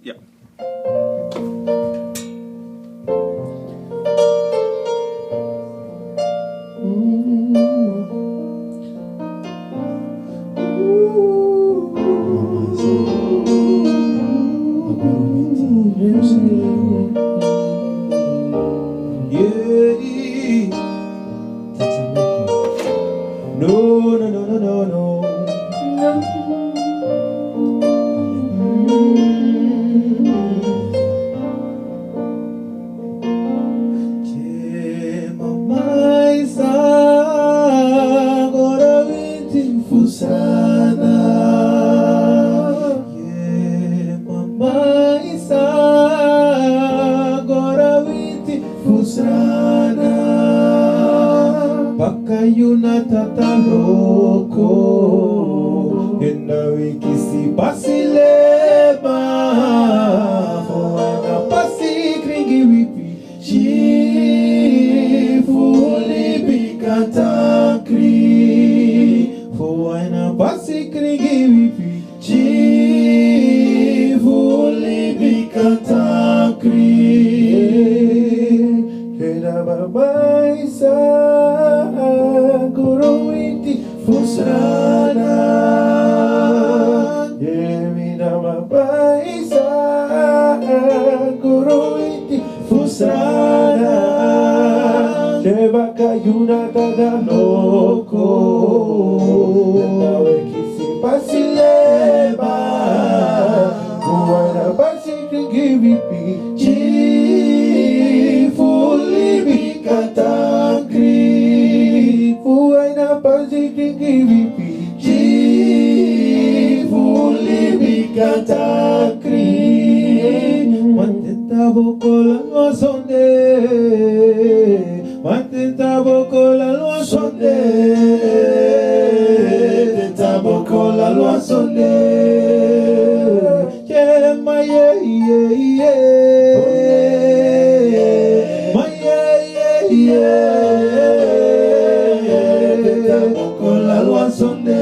Yeah. Pakayuna tataloko ena wikisi pasilema foana pasi kringi wipi chifuli bikatakri foana pasi kringi wipi chifuli bikatakri keda babaisa Kuruiti Fusrana Yemina Mabaisa Kuruiti Fusrana Shevaka Yunatada Loko Tawe Kisi Pasileba Kuwaina Pasiki Givipi Chifuli Bikatakri Fuaina Pasiki Vipi Chifuli Bikatakri Mantenta Bokola no sonde Mantenta Bokola no sonde Tenta Bokola no sonde Chema ye Maya ye la loi sonne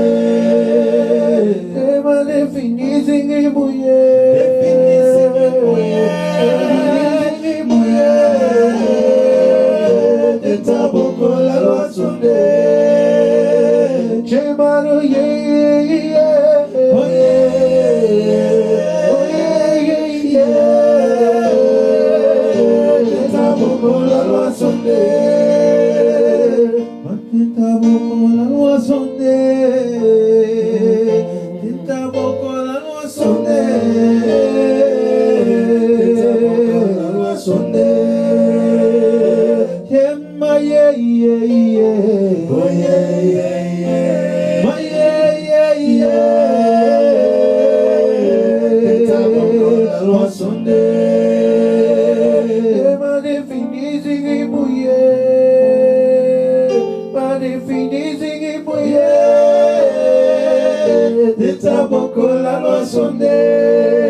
ma definisi ngi buye de taboko la loi sonne chemano ye de taboko la loi sonne Taboko la loi sonde Taboko la loi sonde Taboko la loi sonde Yema ye Oh Ma ye Taboko la loi sonde Yema definisi ki muye de taboko la loi sonde